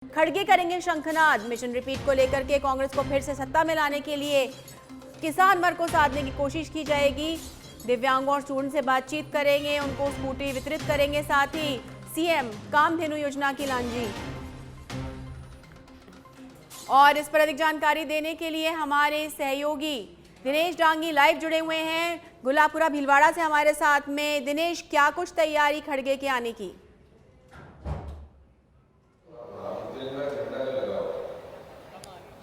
खड़गे करेंगे शंखनाद। मिशन रिपीट को लेकर के कांग्रेस को फिर से सत्ता में लाने के लिए किसान वर्ग को साधने की कोशिश की जाएगी। दिव्यांगों और स्टूडेंट से बातचीत करेंगे, उनको स्कूटी वितरित करेंगे, साथ ही सीएम कामधेनु योजना की लांजी। और इस पर अधिक जानकारी देने के लिए हमारे सहयोगी दिनेश डांगी लाइव जुड़े हुए हैं गुलाबपुरा भीलवाड़ा से हमारे साथ में। दिनेश, क्या कुछ तैयारी खड़गे के आने की?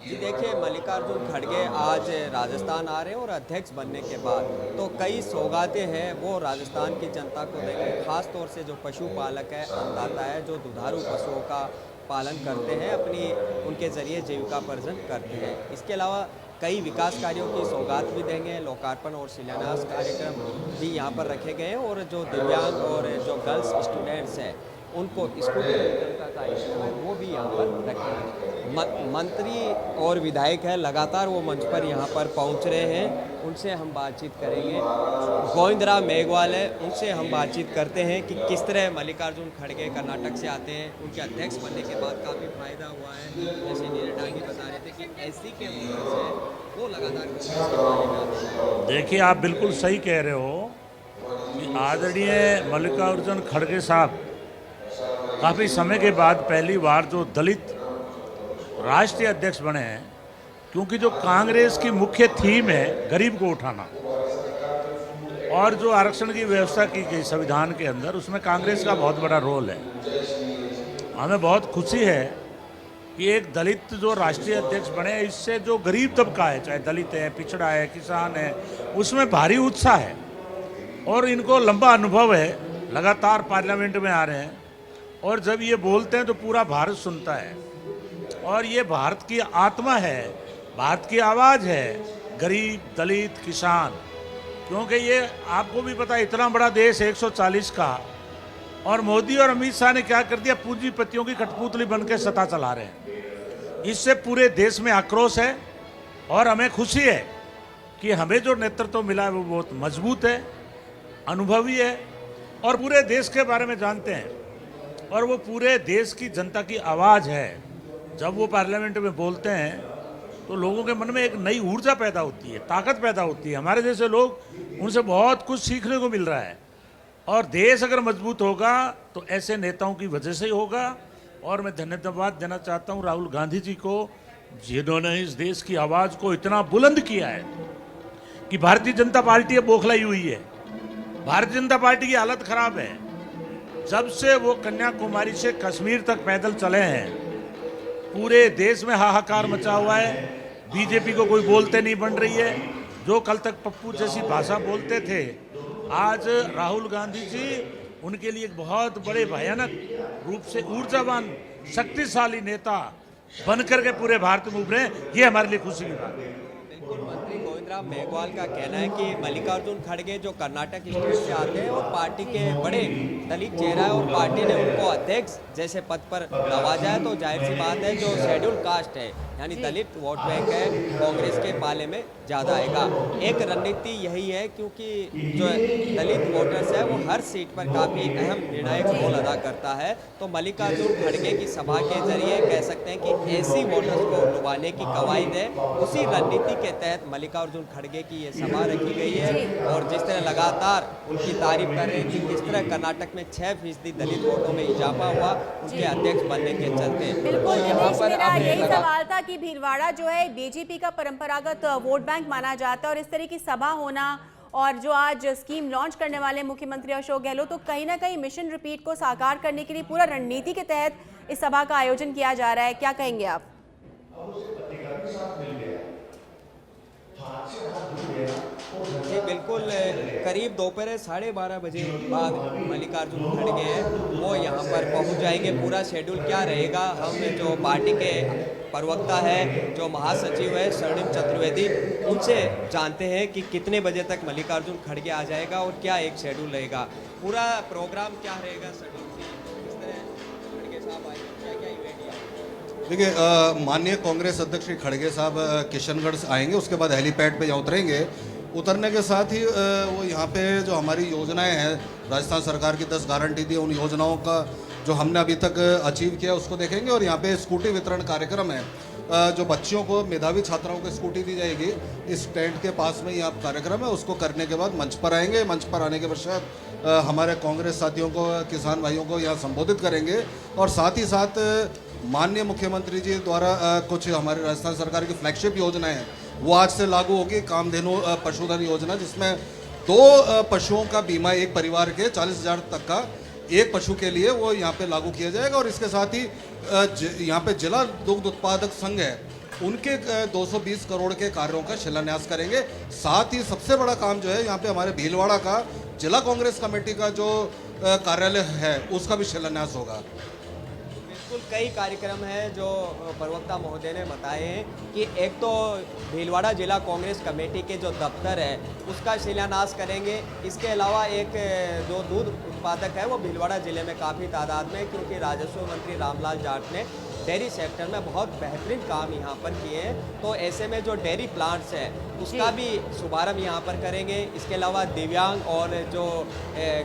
जी देखिए, मल्लिकार्जुन खड़गे आज राजस्थान आ रहे हैं और अध्यक्ष बनने के बाद तो कई सौगातें हैं वो राजस्थान की जनता को देंगे। खास तौर से जो पशुपालक है, अन्नदाता है, जो दुधारू पशुओं का पालन करते हैं, अपनी उनके ज़रिए जीविकापार्जन करते हैं। इसके अलावा कई विकास कार्यों की सौगात भी देंगे। लोकार्पण और शिलान्यास कार्यक्रम भी यहाँ पर रखे गए हैं और जो दिव्यांग और जो गर्ल्स स्टूडेंट्स हैं उनको स्कूटी वितरण का कार्यक्रम है वो भी यहाँ पर रखेंगे। मंत्री और विधायक है, लगातार वो मंच पर यहाँ पर पहुँच रहे हैं, उनसे हम बातचीत करेंगे। गोविंदराव मेघवाल है, उनसे हम बातचीत करते हैं कि किस तरह मल्लिकार्जुन खड़गे कर्नाटक से आते हैं, उनके अध्यक्ष बनने के बाद काफ़ी फायदा हुआ है। जैसे नीरज डांगी बता रहे थे कि एससी के वोटर्स हैं वो लगातार। देखिए, आप बिल्कुल सही कह रहे हो कि आदरणीय मल्लिकार्जुन खड़गे साहब काफ़ी समय के बाद पहली बार जो दलित राष्ट्रीय अध्यक्ष बने हैं, क्योंकि जो कांग्रेस की मुख्य थीम है गरीब को उठाना और जो आरक्षण की व्यवस्था की गई संविधान के अंदर, उसमें कांग्रेस का बहुत बड़ा रोल है। हमें बहुत खुशी है कि एक दलित जो राष्ट्रीय अध्यक्ष बने, इससे जो गरीब तबका है, चाहे दलित है, पिछड़ा है, किसान है, उसमें भारी उत्साह है और इनको लंबा अनुभव है, लगातार पार्लियामेंट में आ रहे हैं और जब ये बोलते हैं तो पूरा भारत सुनता है और ये भारत की आत्मा है, भारत की आवाज़ है, गरीब, दलित, किसान। क्योंकि ये आपको भी पता है, इतना बड़ा देश 140 का, और मोदी और अमित शाह ने क्या कर दिया, पूंजीपतियों की कठपुतली बन के सत्ता चला रहे हैं। इससे पूरे देश में आक्रोश है और हमें खुशी है कि हमें जो नेतृत्व मिला है वो बहुत मजबूत है, अनुभवी है और पूरे देश के बारे में जानते हैं और वो पूरे देश की जनता की आवाज़ है। जब वो पार्लियामेंट में बोलते हैं तो लोगों के मन में एक नई ऊर्जा पैदा होती है, ताकत पैदा होती है। हमारे जैसे लोग, उनसे बहुत कुछ सीखने को मिल रहा है और देश अगर मजबूत होगा तो ऐसे नेताओं की वजह से ही होगा। और मैं धन्यवाद देना चाहता हूँ राहुल गांधी जी को, जिन्होंने इस देश की आवाज़ को इतना बुलंद किया है कि भारतीय जनता पार्टी अब बौखलाई हुई है। भारतीय जनता पार्टी की हालत खराब है। जब से वो कन्याकुमारी से कश्मीर तक पैदल चले हैं, पूरे देश में हाहाकार मचा हुआ है। बीजेपी को कोई बोलते नहीं बन रही है। जो कल तक पप्पू जैसी भाषा बोलते थे, आज राहुल गांधी जी उनके लिए एक बहुत बड़े भयानक रूप से ऊर्जावान शक्तिशाली नेता बनकर के पूरे भारत में उभरे। ये हमारे लिए खुशी की बात है। मंत्री गोविंदराव मेघवाल का कहना है कि मल्लिकार्जुन खड़गे जो कर्नाटक स्टेट से आते हैं और पार्टी के बड़े दलित चेहरा है और पार्टी ने उनको अध्यक्ष जैसे पद पर नवाजा है, तो जाहिर सी बात है जो शेड्यूल कास्ट है यानी दलित वोट बैंक है, कांग्रेस के पाले में ज़्यादा आएगा। एक रणनीति यही है क्योंकि जो दलित वोटर्स है वो हर सीट पर काफ़ी अहम निर्णायक रोल अदा करता है। तो मल्लिकार्जुन खड़गे की सभा के जरिए कह सकते हैं कि ऐसी वोटर्स को लुभाने की कवायद है। उसी रणनीति के तहत मल्लिकार्जुन खड़गे की ये सभा रखी गई है और जिस तरह लगातार उनकी तारीफ कर रहे थी, किस तरह कर्नाटक में 6% दलित वोटों में इजाफा हुआ उनके अध्यक्ष बनने के चलते। बिल्कुल, मेरा यही सवाल था कि भीलवाड़ा जो है बीजेपी का परंपरागत वोट बैंक माना जाता है और इस तरह की सभा होना और जो आज स्कीम लॉन्च करने वाले मुख्यमंत्री अशोक गहलोत, तो कहीं ना कहीं मिशन रिपीट को साकार करने के लिए पूरा रणनीति के तहत इस सभा का आयोजन किया जा रहा है। क्या कहेंगे आप? जी बिल्कुल, करीब दोपहर 12:30 बजे बाद मल्लिकार्जुन खड़गे हैं वो यहाँ पर पहुँच जाएंगे। पूरा शेड्यूल क्या रहेगा, हम जो पार्टी के प्रवक्ता है, जो महासचिव है स्वर्णिम चतुर्वेदी, उनसे जानते हैं कि कितने बजे तक मल्लिकार्जुन खड़गे आ जाएगा और क्या एक शेड्यूल रहेगा, पूरा प्रोग्राम क्या रहेगा, शेड्यूल किस तरह खड़गे साहब आएंगे, क्या क्या इवेंट है। देखिए, माननीय कांग्रेस अध्यक्ष श्री खड़गे साहब किशनगढ़ से आएंगे, उसके बाद हेलीपैड पे यहाँ उतरेंगे। उतरने के साथ ही वो यहाँ पे जो हमारी योजनाएं हैं, राजस्थान सरकार की 10 गारंटी दी, उन योजनाओं का जो हमने अभी तक अचीव किया उसको देखेंगे। और यहाँ पे स्कूटी वितरण कार्यक्रम है, जो बच्चियों को, मेधावी छात्राओं को स्कूटी दी जाएगी, इस टेंट के पास में ही आप कार्यक्रम है, उसको करने के बाद मंच पर आएंगे। मंच पर आने के पश्चात हमारे कांग्रेस साथियों को, किसान भाइयों को यहाँ संबोधित करेंगे। और साथ ही साथ माननीय मुख्यमंत्री जी द्वारा कुछ हमारे राजस्थान सरकार की फ्लैगशिप योजनाएं हैं, वो आज से लागू होगी। कामधेनु पशुधन योजना, जिसमें 2 पशुओं का बीमा एक परिवार के 40,000 तक का एक पशु के लिए वो यहाँ पे लागू किया जाएगा। और इसके साथ ही यहाँ पे जिला दुग्ध उत्पादक संघ है, उनके 220 करोड़ के कार्यों का शिलान्यास करेंगे। साथ ही सबसे बड़ा काम जो है यहाँ पे हमारे भीलवाड़ा का जिला कांग्रेस कमेटी का जो कार्यालय है, उसका भी शिलान्यास होगा। बिल्कुल कई कार्यक्रम हैं जो प्रवक्ता महोदय ने बताए हैं कि एक तो भीलवाड़ा जिला कांग्रेस कमेटी के जो दफ्तर है उसका शिलान्यास करेंगे। इसके अलावा एक जो दूध उत्पादक है वो भीलवाड़ा जिले में काफ़ी तादाद में, क्योंकि राजस्व मंत्री रामलाल जाट ने डेयरी सेक्टर में बहुत बेहतरीन काम यहाँ पर किए हैं, तो ऐसे में जो डेयरी प्लांट्स है उसका भी शुभारंभ यहाँ पर करेंगे। इसके अलावा दिव्यांग और जो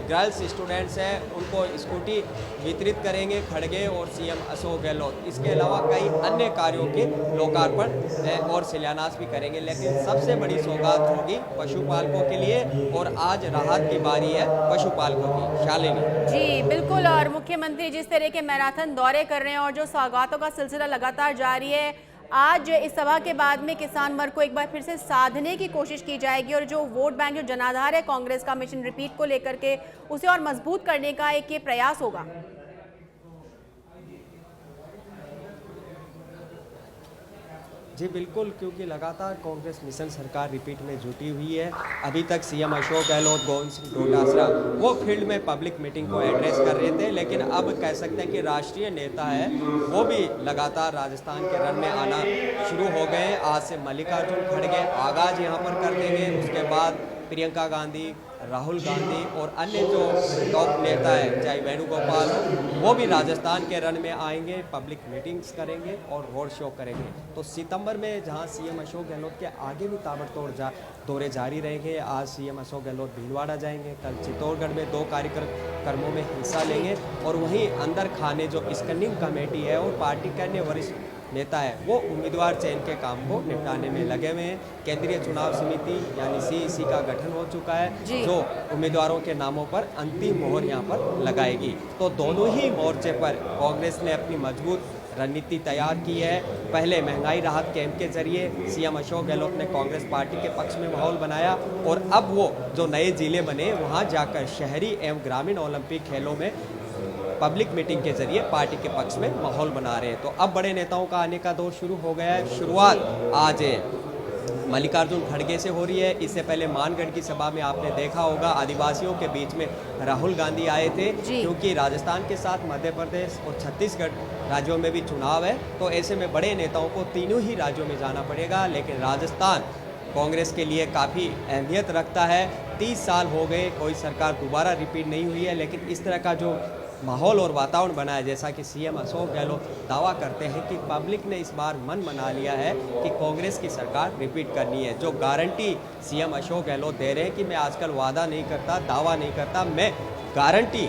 गर्ल्स स्टूडेंट्स हैं उनको स्कूटी वितरित करेंगे खड़गे और सीएम अशोक गहलोत। इसके अलावा कई अन्य कार्यों के लोकार्पण और शिलान्यास भी करेंगे। लेकिन सबसे बड़ी सौगात होगी पशुपालकों के लिए, और आज राहत की बारी है पशुपालकों की। शालिनी जी बिल्कुल, और मुख्यमंत्री जिस तरह के मैराथन दौरे कर रहे हैं और जो सौगातों का सिलसिला लगातार जारी है, आज इस सभा के बाद में किसान वर्ग को एक बार फिर से साधने की कोशिश की जाएगी और जो वोट बैंक, जो जनाधार है कांग्रेस का मिशन रिपीट को लेकर के, उसे और मजबूत करने का एक ये प्रयास होगा। जी बिल्कुल, क्योंकि लगातार कांग्रेस मिशन सरकार रिपीट में जुटी हुई है। अभी तक सीएम अशोक गहलोत, गोविंद सिंह डोटासरा वो फील्ड में पब्लिक मीटिंग को एड्रेस कर रहे थे, लेकिन अब कह सकते हैं कि राष्ट्रीय नेता है वो भी लगातार राजस्थान के रण में आना शुरू हो गए हैं। आज से मल्लिकार्जुन खड़गे आगाज यहाँ पर कर देंगे, उसके बाद प्रियंका गांधी, राहुल गांधी और अन्य जो टॉप नेता है, चाहे वेणुगोपाल हो, वो भी राजस्थान के रण में आएंगे, पब्लिक मीटिंग्स करेंगे और रोड शो करेंगे। तो सितंबर में जहां सीएम अशोक गहलोत के आगे भी ताबड़तोड़ दौरे जारी रहेंगे। आज सीएम अशोक गहलोत भीलवाड़ा जाएंगे, कल चित्तौड़गढ़ में 2 कार्यक्रमों में हिस्सा लेंगे, और वहीं अंदर खाने जो स्कैनिंग कमेटी है और पार्टी के अन्य वरिष्ठ नेता है वो उम्मीदवार चयन के काम को निपटाने में लगे हुए हैं। केंद्रीय चुनाव समिति यानी CEC का गठन हो चुका है, जो उम्मीदवारों के नामों पर अंतिम मोहर यहाँ पर लगाएगी। तो दोनों ही मोर्चे पर कांग्रेस ने अपनी मजबूत रणनीति तैयार की है। पहले महंगाई राहत कैंप के जरिए सीएम अशोक गहलोत ने कांग्रेस पार्टी के पक्ष में माहौल बनाया, और अब वो जो नए जिले बने वहाँ जाकर शहरी एवं ग्रामीण ओलंपिक खेलों में पब्लिक मीटिंग के जरिए पार्टी के पक्ष में माहौल बना रहे हैं। तो अब बड़े नेताओं का आने का दौर शुरू हो गया है। शुरुआत आज मल्लिकार्जुन खड़गे से हो रही है। इससे पहले मानगढ़ की सभा में आपने देखा होगा आदिवासियों के बीच में राहुल गांधी आए थे, क्योंकि राजस्थान के साथ मध्य प्रदेश और छत्तीसगढ़ राज्यों में भी चुनाव है, तो ऐसे में बड़े नेताओं को तीनों ही राज्यों में जाना पड़ेगा। लेकिन राजस्थान कांग्रेस के लिए काफ़ी अहमियत रखता है। 30 साल हो गए, कोई सरकार दोबारा रिपीट नहीं हुई है, लेकिन इस तरह का जो माहौल और वातावरण बना है, जैसा कि सीएम अशोक गहलोत दावा करते हैं कि पब्लिक ने इस बार मन बना लिया है कि कांग्रेस की सरकार रिपीट करनी है। जो गारंटी सीएम अशोक गहलोत दे रहे हैं कि मैं आजकल वादा नहीं करता, दावा नहीं करता, मैं गारंटी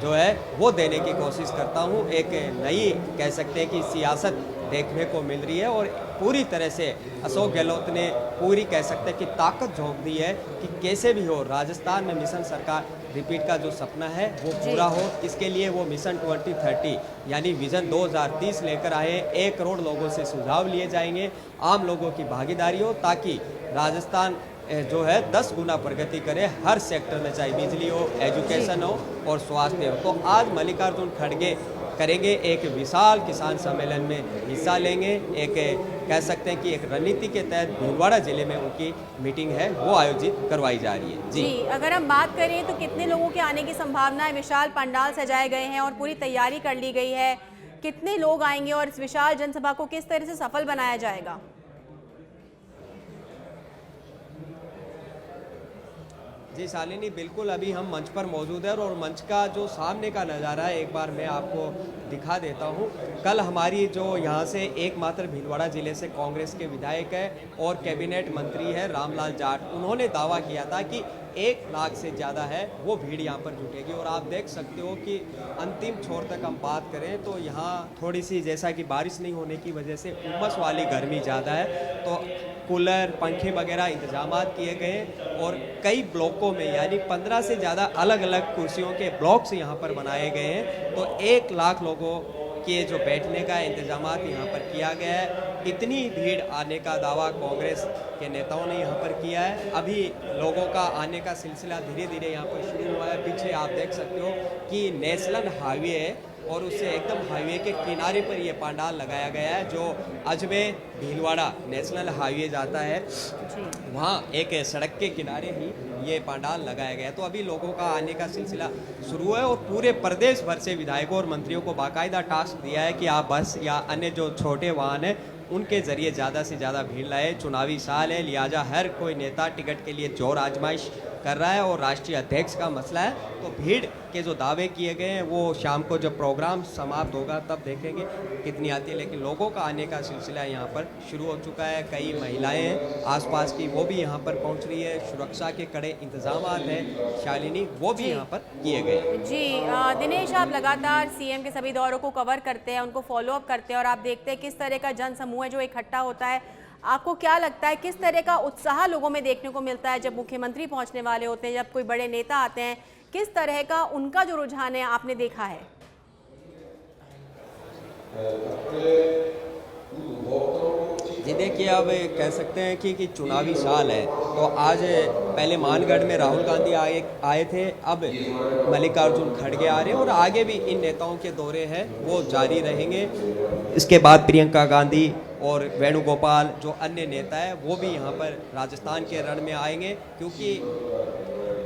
जो है वो देने की कोशिश करता हूँ। एक नई कह सकते हैं कि सियासत देखने को मिल रही है, और पूरी तरह से अशोक गहलोत ने पूरी कह सकते हैं कि ताकत झोंक दी है कि कैसे भी हो राजस्थान में मिशन सरकार रिपीट का जो सपना है वो पूरा हो। इसके लिए वो मिशन 2030 यानी विजन 2030 लेकर आए। 1 करोड़ लोगों से सुझाव लिए जाएंगे, आम लोगों की भागीदारी हो, ताकि राजस्थान जो है 10 गुना प्रगति करे हर सेक्टर में, चाहे बिजली हो, एजुकेशन हो और स्वास्थ्य हो। तो आज मल्लिकार्जुन खड़गे करेंगे एक विशाल किसान सम्मेलन में हिस्सा लेंगे। एक कह सकते हैं कि एक रणनीति के तहत भीलवाड़ा जिले में उनकी मीटिंग है वो आयोजित करवाई जा रही है। जी, अगर हम बात करें तो कितने लोगों के आने की संभावना है? विशाल पंडाल सजाए गए हैं और पूरी तैयारी कर ली गई है। कितने लोग आएंगे और इस विशाल जनसभा को किस तरह से सफल बनाया जाएगा? जी शालिनी, बिल्कुल अभी हम मंच पर मौजूद हैं और मंच का जो सामने का नज़ारा है एक बार मैं आपको दिखा देता हूं। कल हमारी जो यहां से एकमात्र भीलवाड़ा ज़िले से कांग्रेस के विधायक है और कैबिनेट मंत्री है रामलाल जाट, उन्होंने दावा किया था कि 1 लाख से ज़्यादा है वो भीड़ यहाँ पर जुटेगी। और आप देख सकते हो कि अंतिम छोर तक हम बात करें तो यहाँ थोड़ी सी, जैसा कि बारिश नहीं होने की वजह से उमस वाली गर्मी ज़्यादा है, तो कूलर पंखे वगैरह इंतजामात किए गए हैं। और कई ब्लॉकों में यानी 15 से ज़्यादा अलग अलग कुर्सियों के ब्लॉक्स यहाँ पर बनाए गए हैं। तो 1 लाख लोगों के जो बैठने का इंतजामात यहाँ पर किया गया है। इतनी भीड़ आने का दावा कांग्रेस के नेताओं ने यहाँ पर किया है। अभी लोगों का आने का सिलसिला धीरे धीरे यहाँ पर शुरू हुआ है। पीछे आप देख सकते हो कि नेशनल हाईवे है और उससे एकदम हाईवे के किनारे पर ये पंडाल लगाया गया है। जो अजमेर भीलवाड़ा नेशनल हाईवे जाता है वहाँ एक सड़क के किनारे ही ये पंडाल लगाया गया है। तो अभी लोगों का आने का सिलसिला शुरू है और पूरे प्रदेश भर से विधायकों और मंत्रियों को बाकायदा टास्क दिया है कि आप बस या अन्य जो छोटे वाहन हैं उनके ज़रिए ज़्यादा से ज़्यादा भीड़ लाए। चुनावी साल है, लिहाजा हर कोई नेता टिकट के लिए जोर आजमाइश कर रहा है और राष्ट्रीय अध्यक्ष का मसला है। तो भीड़ के जो दावे किए गए हैं वो शाम को जब प्रोग्राम समाप्त होगा तब देखेंगे कितनी आती है। लेकिन लोगों का आने का सिलसिला यहाँ पर शुरू हो चुका है। कई महिलाएं हैं आसपास की, वो भी यहाँ पर पहुँच रही है। सुरक्षा के कड़े इंतजाम हैं शालिनी, वो भी यहाँ पर किए गए हैं। जी दिनेश, आप लगातार सीएम के सभी दौरों को कवर करते हैं, उनको फॉलो अप करते हैं और आप देखते हैं किस तरह का जन समूह है जो इकट्ठा होता है। आपको क्या लगता है किस तरह का उत्साह लोगों में देखने को मिलता है जब मुख्यमंत्री पहुंचने वाले होते हैं, जब कोई बड़े नेता आते हैं, किस तरह का उनका जो रुझान है आपने देखा है? जी देखिए, अब कह सकते हैं कि चुनावी साल है। तो आज पहले मानगढ़ में राहुल गांधी आए थे, अब मल्लिकार्जुन खड़गे आ रहे हैं और आगे भी इन नेताओं के दौरे हैं वो जारी रहेंगे। इसके बाद प्रियंका गांधी और वेणुगोपाल जो अन्य नेता है वो भी यहाँ पर राजस्थान के रण में आएंगे, क्योंकि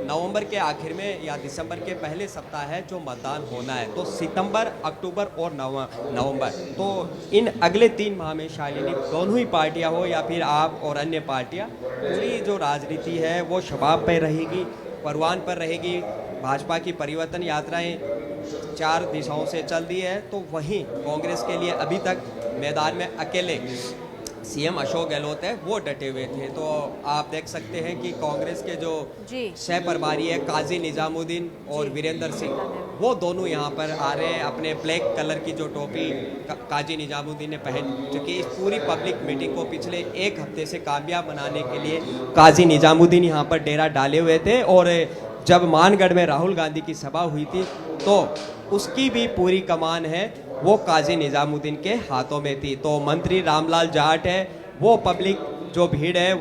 नवंबर के आखिर में या दिसंबर के पहले सप्ताह है जो मतदान होना है। तो सितंबर, अक्टूबर और नवंबर, तो इन अगले 3 माह में शालिनी दोनों ही पार्टियां हो या फिर आप और अन्य पार्टियां, पूरी जो राजनीति है वो शबाब पर रहेगी, परवान पर रहेगी। भाजपा की परिवर्तन यात्राएं 4 दिशाओं से चल रही है, तो वहीं कांग्रेस के लिए अभी तक मैदान में अकेले सीएम अशोक गहलोत है वो डटे हुए थे। तो आप देख सकते हैं कि कांग्रेस के जो सह प्रभारी है काजी निजामुद्दीन और वीरेंद्र सिंह, वो दोनों यहाँ पर आ रहे हैं। अपने ब्लैक कलर की जो टोपी काजी निजामुद्दीन ने पहन चुकी, इस पूरी पब्लिक मीटिंग को पिछले 1 हफ्ते से कामयाब बनाने के लिए काजी निजामुद्दीन यहाँ पर डेरा डाले हुए थे। और जब मानगढ़ में राहुल गांधी की सभा हुई थी तो उसकी भी पूरी कमान है वो काजी निजामुद्दीन के हाथों में थी। तो मंत्री रामलाल जाट है, वो पब्लिक जो भीड़ है